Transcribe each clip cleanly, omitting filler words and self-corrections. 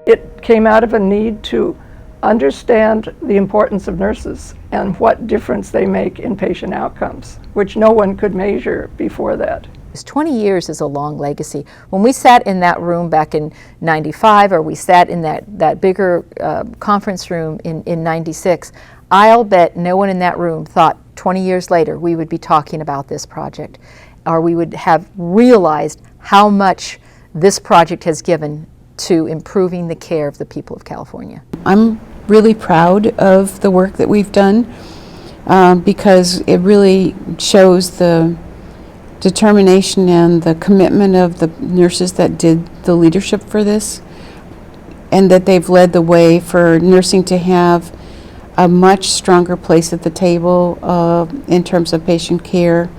It came out of a need to understand the importance of nurses and what difference they make in patient outcomes, which no one could measure before that. 20 years is a long legacy. When we sat in that room back in '95, or we sat in that bigger conference room in '96, I'll bet no one in that room thought 20 years later we would be talking about this project, or we would have realized how much this project has given to improving the care of the people of California. I'm really proud of the work that we've done because it really shows the determination and the commitment of the nurses that did the leadership for this, and that they've led the way for nursing to have a much stronger place at the table in terms of patient care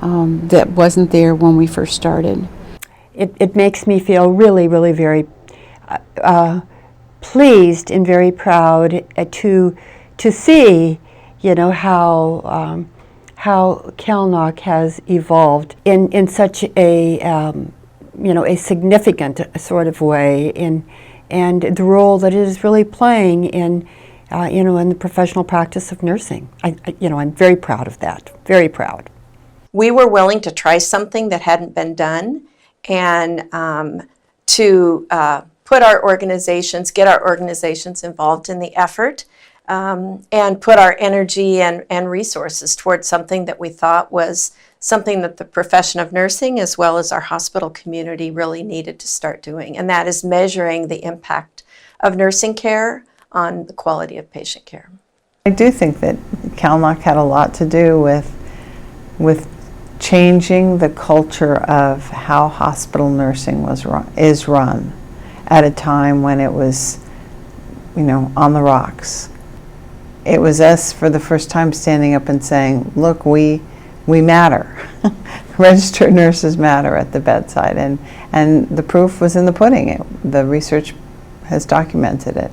that wasn't there when we first started. It makes me feel really, really very pleased and very proud to see, you know, how CALNOC has evolved in such a you know, a significant sort of way and the role that it is really playing in you know, in the professional practice of nursing. You know, I'm very proud of that. Very proud. We were willing to try something that hadn't been done, and to get our organizations involved in the effort, and put our energy and resources towards something that we thought was something that the profession of nursing as well as our hospital community really needed to start doing, and that is measuring the impact of nursing care on the quality of patient care. I do think that CALNOC had a lot to do with changing the culture of how hospital nursing is run at a time when it was, you know, on the rocks. It was us for the first time standing up and saying, look, we matter. Registered nurses matter at the bedside, and the proof was in the pudding. The research has documented it.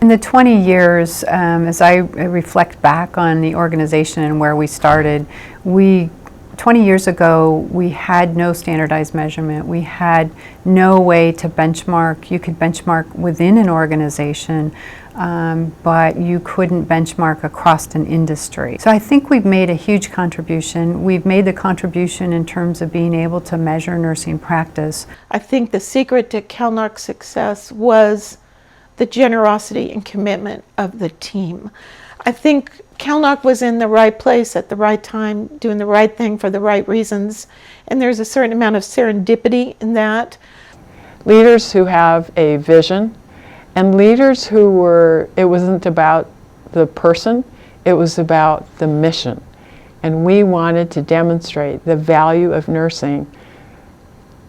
In the 20 years, as I reflect back on the organization and where we started, 20 years ago, we had no standardized measurement. We had no way to benchmark. You could benchmark within an organization, but you couldn't benchmark across an industry. So I think we've made a huge contribution. We've made the contribution in terms of being able to measure nursing practice. I think the secret to CALNOC's success was the generosity and commitment of the team. I think CALNOC was in the right place at the right time, doing the right thing for the right reasons, and there's a certain amount of serendipity in that. Leaders who have a vision, and leaders who it wasn't about the person, it was about the mission. And we wanted to demonstrate the value of nursing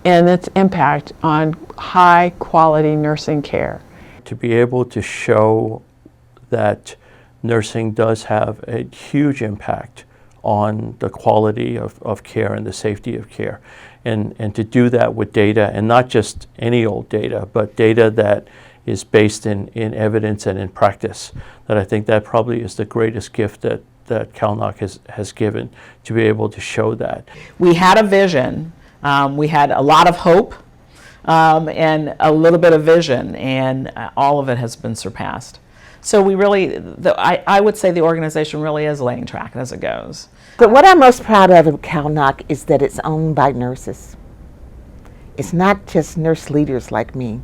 and its impact on high quality nursing care. To be able to show that nursing does have a huge impact on the quality of care and the safety of care. And to do that with data, and not just any old data, but data that is based in evidence and in practice, that I think that probably is the greatest gift that CALNOC has given, to be able to show that. We had a vision, we had a lot of hope, and a little bit of vision, and all of it has been surpassed. So we really, I would say the organization really is laying track as it goes. But what I'm most proud of at CALNOC is that it's owned by nurses. It's not just nurse leaders like me.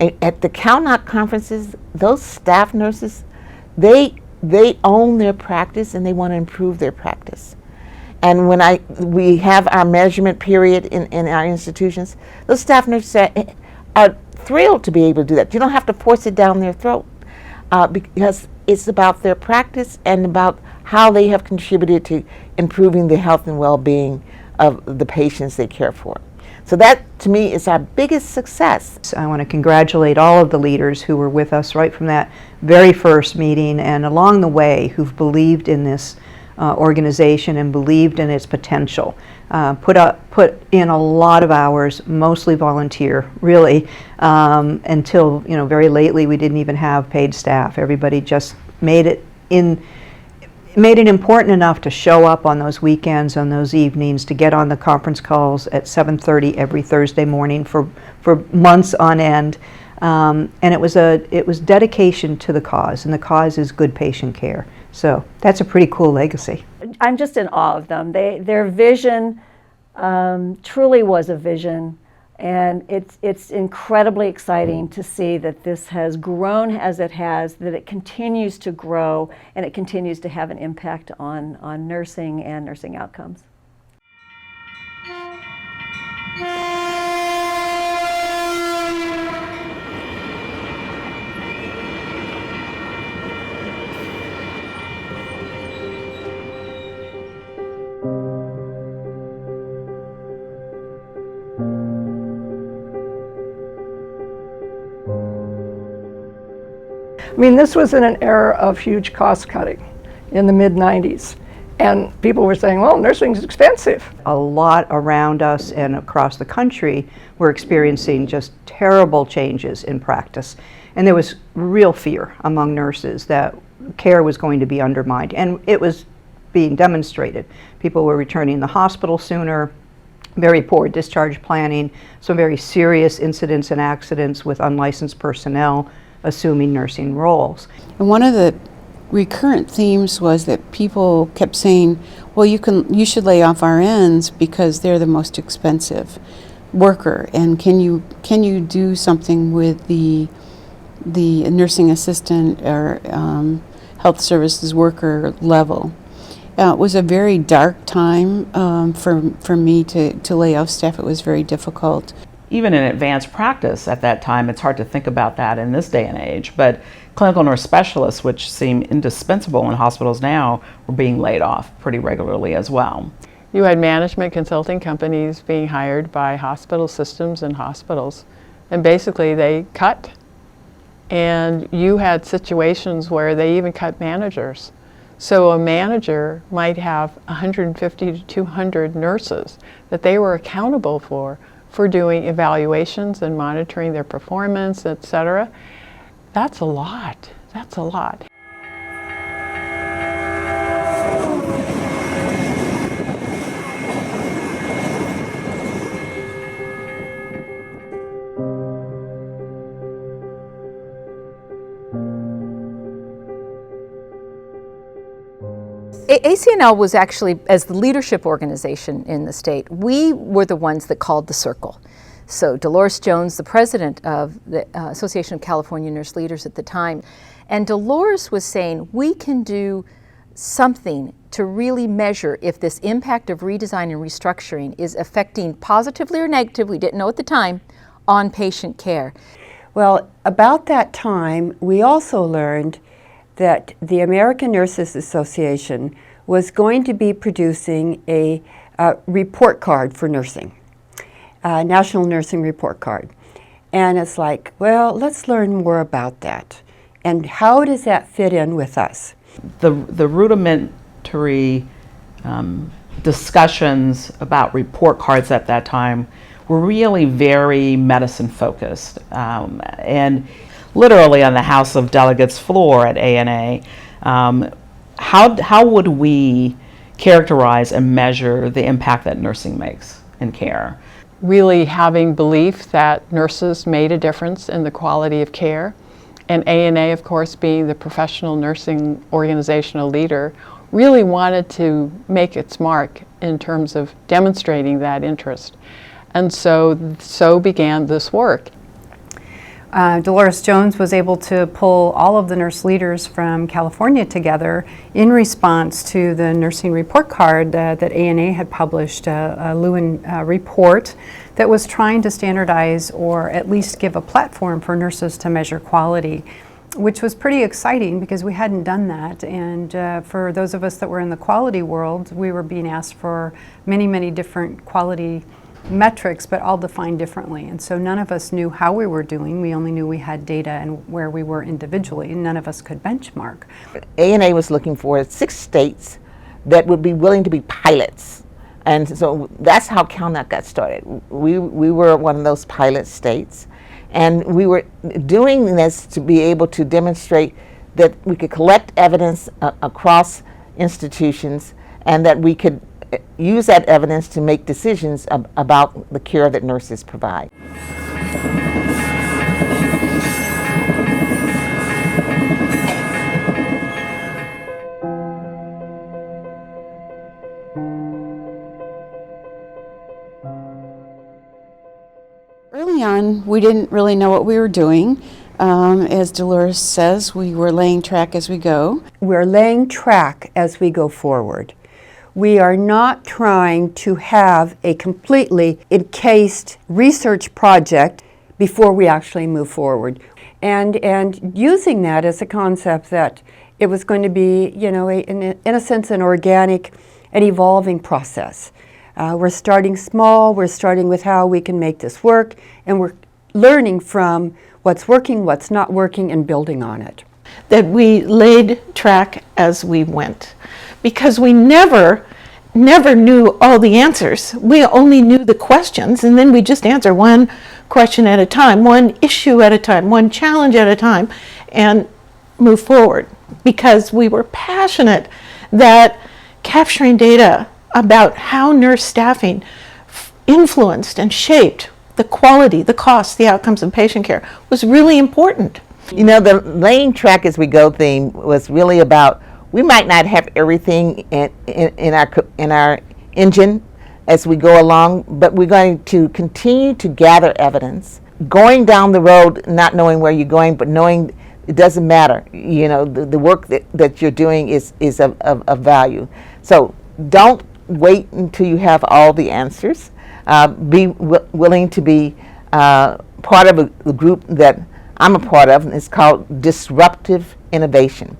At the CALNOC conferences, those staff nurses, they own their practice and they want to improve their practice. And when we have our measurement period in our institutions, those staff nurses are thrilled to be able to do that. You don't have to force it down their throat. Because it's about their practice and about how they have contributed to improving the health and well-being of the patients they care for. So that, to me, is our biggest success. I want to congratulate all of the leaders who were with us right from that very first meeting and along the way who've believed in this organization and believed in its potential. Put in a lot of hours, mostly volunteer, really, until very lately we didn't even have paid staff. Everybody just made it important enough to show up on those weekends, on those evenings, to get on the conference calls at 7:30 every Thursday morning for months on end. And it was dedication to the cause, and the cause is good patient care. So that's a pretty cool legacy. I'm just in awe of them. Their vision truly was a vision, and it's incredibly exciting to see that this has grown as it has, that it continues to grow, and it continues to have an impact on nursing and nursing outcomes. I mean, this was in an era of huge cost cutting in the mid-90s. And people were saying, well, nursing is expensive. A lot around us and across the country were experiencing just terrible changes in practice. And there was real fear among nurses that care was going to be undermined. And it was being demonstrated. People were returning to the hospital sooner, very poor discharge planning, some very serious incidents and accidents with unlicensed personnel assuming nursing roles. And one of the recurrent themes was that people kept saying, well, you should lay off RNs because they're the most expensive worker, and can you do something with the nursing assistant or health services worker level? It was a very dark time for me to lay off staff. It was very difficult. Even in advanced practice at that time, it's hard to think about that in this day and age, but clinical nurse specialists, which seem indispensable in hospitals now, were being laid off pretty regularly as well. You had management consulting companies being hired by hospital systems and hospitals, and basically they cut. And you had situations where they even cut managers. So a manager might have 150 to 200 nurses that they were accountable for doing evaluations and monitoring their performance, etc. That's a lot. That's a lot. ACNL was actually, as the leadership organization in the state, we were the ones that called the circle. So Dolores Jones, the president of the Association of California Nurse Leaders at the time, and Dolores was saying, we can do something to really measure if this impact of redesign and restructuring is affecting positively or negatively, we didn't know at the time, on patient care. Well, about that time, we also learned that the American Nurses Association was going to be producing a report card for nursing, a National Nursing Report Card. And it's like, well, let's learn more about that. And how does that fit in with us? The rudimentary discussions about report cards at that time were really very medicine focused. And literally on the House of Delegates floor at ANA, how would we characterize and measure the impact that nursing makes in care? Really having belief that nurses made a difference in the quality of care, and ANA, of course, being the professional nursing organizational leader, really wanted to make its mark in terms of demonstrating that interest. And so began this work. Dolores Jones was able to pull all of the nurse leaders from California together in response to the nursing report card that ANA had published, a Lewin report that was trying to standardize or at least give a platform for nurses to measure quality, which was pretty exciting because we hadn't done that. And for those of us that were in the quality world, we were being asked for many, many different quality metrics, but all defined differently. And so none of us knew how we were doing. We only knew we had data and where we were individually, and none of us could benchmark. ANA was looking for 6 states that would be willing to be pilots. And so that's how CALNOC got started. We were one of those pilot states. And we were doing this to be able to demonstrate that we could collect evidence across institutions and that we could use that evidence to make decisions about the care that nurses provide. Early on, we didn't really know what we were doing. As Dolores says, we were laying track as we go. We're laying track as we go forward. We are not trying to have a completely encased research project before we actually move forward. And using that as a concept that it was going to be, you know, in a sense, an organic and evolving process. We're starting small, we're starting with how we can make this work, and we're learning from what's working, what's not working, and building on it. That we laid track as we went, because we never knew all the answers. We only knew the questions, and then we just answer one question at a time, one issue at a time, one challenge at a time, and move forward, because we were passionate that capturing data about how nurse staffing influenced and shaped the quality, the cost, the outcomes of patient care was really important. You know, the laying track as we go theme was really about, we might not have everything in our engine as we go along, but we're going to continue to gather evidence. Going down the road, not knowing where you're going, but knowing it doesn't matter. You know, the work that you're doing is of value. So don't wait until you have all the answers. Be willing to be part of a group that I'm a part of, and it's called Disruptive Innovation.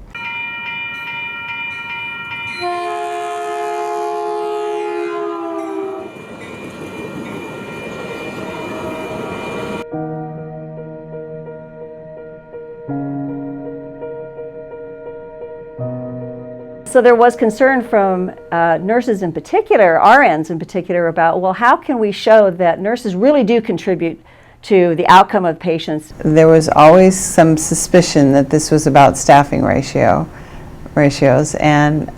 So there was concern from nurses in particular, RNs in particular, about, well, how can we show that nurses really do contribute to the outcome of patients? There was always some suspicion that this was about staffing ratios, and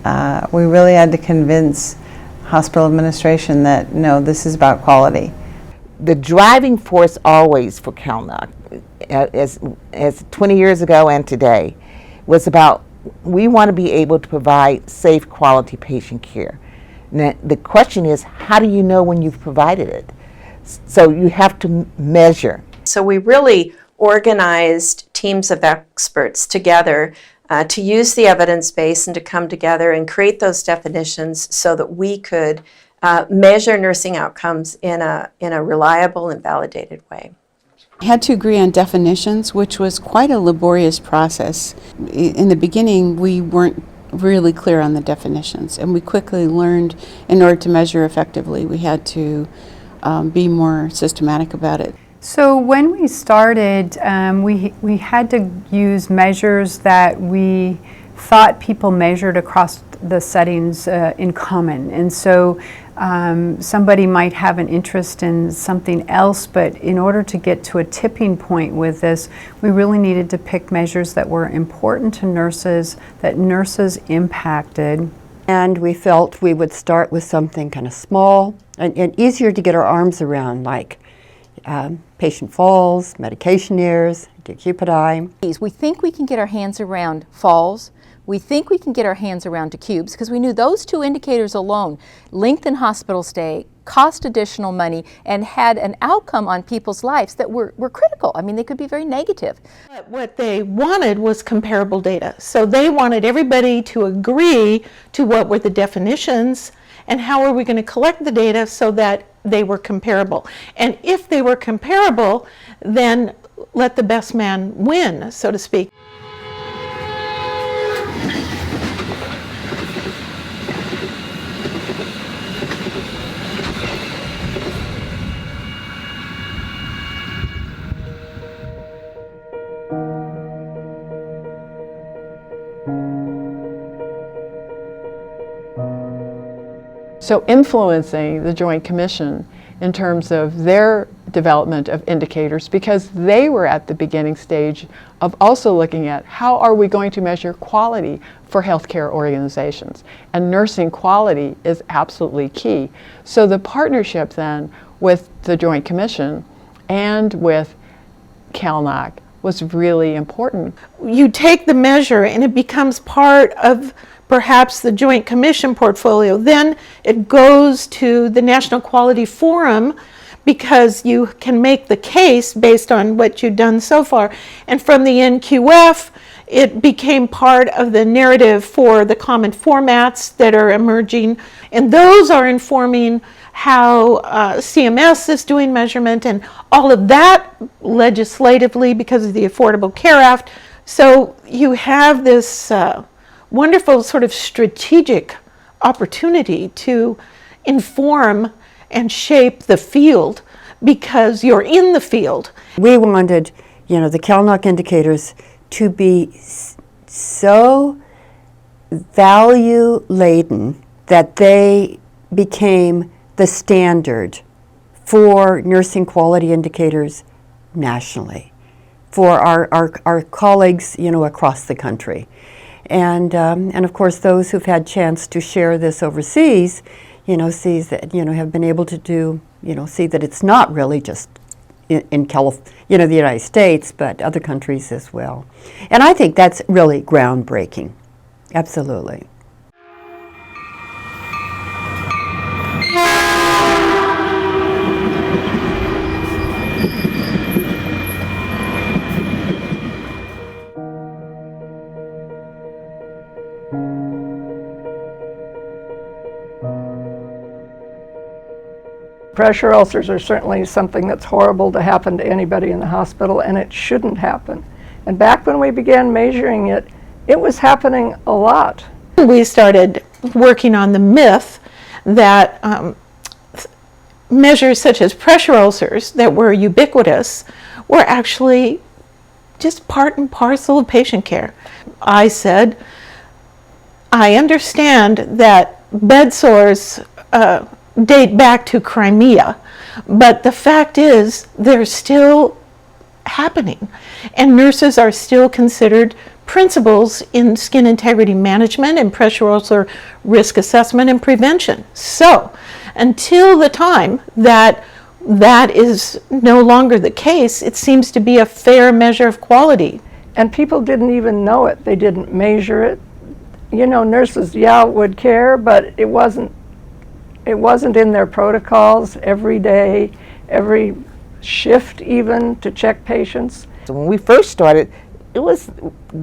we really had to convince hospital administration that no, this is about quality. The driving force always for CALNOC, as 20 years ago and today, was about, we want to be able to provide safe, quality patient care. Now, the question is, how do you know when you've provided it? So you have to measure. So we really organized teams of experts together to use the evidence base and to come together and create those definitions so that we could measure nursing outcomes in a reliable and validated way. Had to agree on definitions, which was quite a laborious process. In the beginning, we weren't really clear on the definitions, and we quickly learned in order to measure effectively, we had to be more systematic about it. So when we started, we had to use measures that we thought people measured across the settings in common. And so somebody might have an interest in something else, but in order to get to a tipping point with this, we really needed to pick measures that were important to nurses, that nurses impacted. And we felt we would start with something kind of small and easier to get our arms around, like patient falls, medication errors, decupity. We think we can get our hands around falls. We think we can get our hands around decubes because we knew those two indicators alone, length in hospital stay, cost additional money, and had an outcome on people's lives that were critical. I mean, they could be very negative. What they wanted was comparable data. So they wanted everybody to agree to what were the definitions and how are we going to collect the data so that they were comparable. And if they were comparable, then let the best man win, so to speak. So influencing the Joint Commission in terms of their development of indicators, because they were at the beginning stage of also looking at how are we going to measure quality for healthcare organizations. And nursing quality is absolutely key. So the partnership then with the Joint Commission and with CALNOC was really important. You take the measure and it becomes part of perhaps the Joint Commission portfolio. Then it goes to the National Quality Forum because you can make the case based on what you've done so far. And from the NQF, it became part of the narrative for the common formats that are emerging, and those are informing how CMS is doing measurement and all of that legislatively because of the Affordable Care Act. So you have this wonderful sort of strategic opportunity to inform and shape the field because you're in the field. We wanted, the CALNOC indicators to be so value-laden that they became the standard for nursing quality indicators nationally, for our colleagues, across the country. And of course, those who've had chance to share this overseas, sees that, have been able to do, see that it's not really just in California, the United States, but other countries as well. And I think that's really groundbreaking. Absolutely. Pressure ulcers are certainly something that's horrible to happen to anybody in the hospital, and it shouldn't happen. And back when we began measuring it, it was happening a lot. We started working on the myth that measures such as pressure ulcers that were ubiquitous were actually just part and parcel of patient care. I said, I understand that bed sores date back to Crimea, but the fact is they're still happening, and nurses are still considered principals in skin integrity management and pressure ulcer risk assessment and prevention. So until the time that that is no longer the case, it seems to be a fair measure of quality. And people didn't even know it. They didn't measure it. Nurses, would care, but it wasn't in their protocols every day, every shift even, to check patients. So when we first started, it was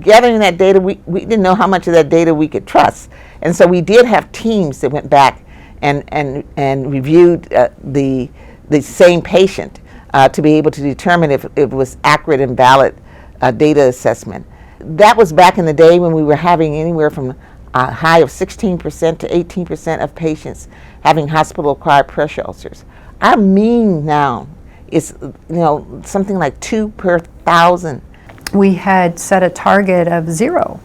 gathering that data. We didn't know how much of that data we could trust. And so we did have teams that went back and reviewed the same patient to be able to determine if it was accurate and valid data assessment. That was back in the day when we were having anywhere from a high of 16% to 18% of patients having hospital-acquired pressure ulcers. Our mean now is, something like 2 per 1,000. We had set a target of 0,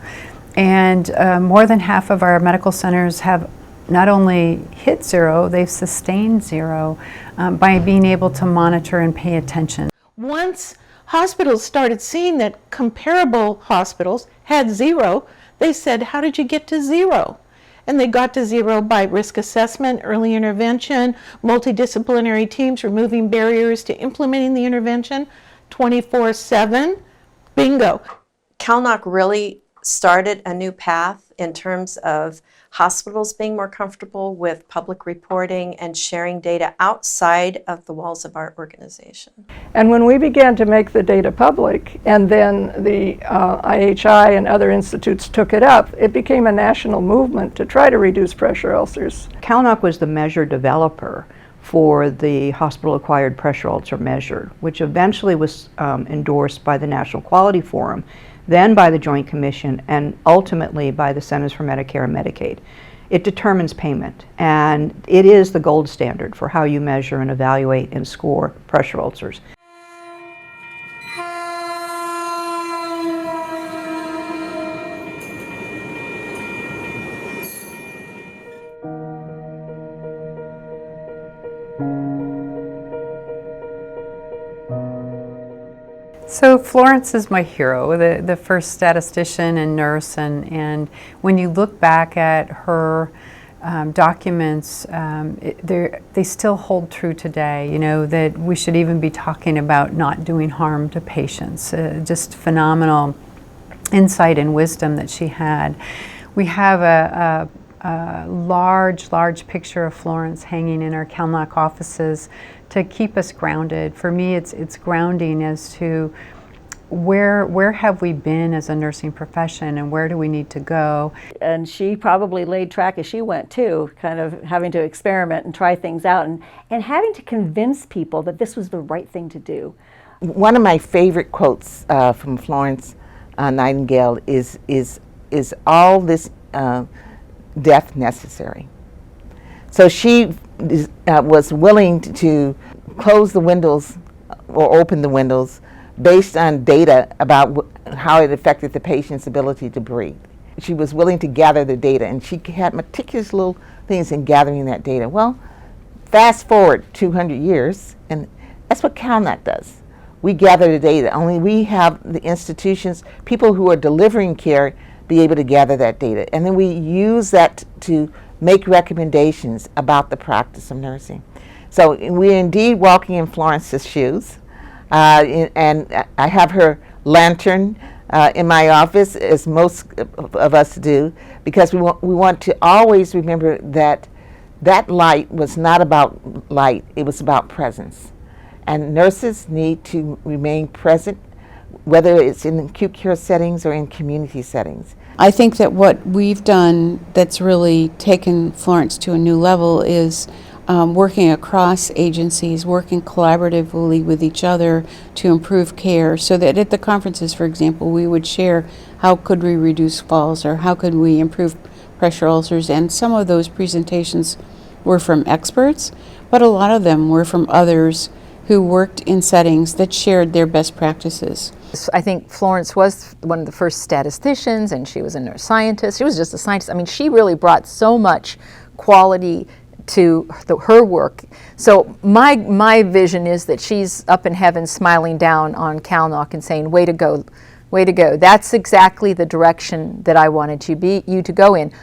and more than half of our medical centers have not only hit 0, they've sustained 0 by being able to monitor and pay attention. Once hospitals started seeing that comparable hospitals had 0, they said, how did you get to 0? And they got to 0 by risk assessment, early intervention, multidisciplinary teams removing barriers to implementing the intervention, 24/7, bingo. CALNOC really started a new path in terms of hospitals being more comfortable with public reporting and sharing data outside of the walls of our organization. And when we began to make the data public, and then the IHI and other institutes took it up, it became a national movement to try to reduce pressure ulcers. CALNOC was the measure developer for the hospital-acquired pressure ulcer measure, which eventually was endorsed by the National Quality Forum, then by the Joint Commission, and ultimately by the Centers for Medicare and Medicaid. It determines payment, and it is the gold standard for how you measure and evaluate and score pressure ulcers. So Florence is my hero, the first statistician and nurse, and when you look back at her documents, they still hold true today, that we should even be talking about not doing harm to patients. Just phenomenal insight and wisdom that she had. We have a large picture of Florence hanging in our CALNOC offices to keep us grounded. For me, it's grounding as to where have we been as a nursing profession and where do we need to go. And she probably laid track as she went too, kind of having to experiment and try things out and having to convince people that this was the right thing to do. One of my favorite quotes from Florence Nightingale is all this death necessary? So she was willing to close the windows or open the windows based on data about how it affected the patient's ability to breathe. She was willing to gather the data, and she had meticulous little things in gathering that data. Well, fast forward 200 years, and that's what CALNOC does. We gather the data, only we have the institutions, people who are delivering care, be able to gather that data. And then we use that to make recommendations about the practice of nursing. So we're indeed walking in Florence's shoes. And I have her lantern in my office, as most of us do, because we want to always remember that that light was not about light, it was about presence. And nurses need to remain present, whether it's in acute care settings or in community settings. I think that what we've done that's really taken Florence to a new level is working across agencies, working collaboratively with each other to improve care, so that at the conferences, for example, we would share how could we reduce falls or how could we improve pressure ulcers, and some of those presentations were from experts, but a lot of them were from others who worked in settings that shared their best practices. I think Florence was one of the first statisticians, and she was a nurse scientist. She was just a scientist. I mean, she really brought so much quality to her work. So my vision is that she's up in heaven smiling down on CALNOC and saying, way to go, way to go. That's exactly the direction that I wanted you to go in.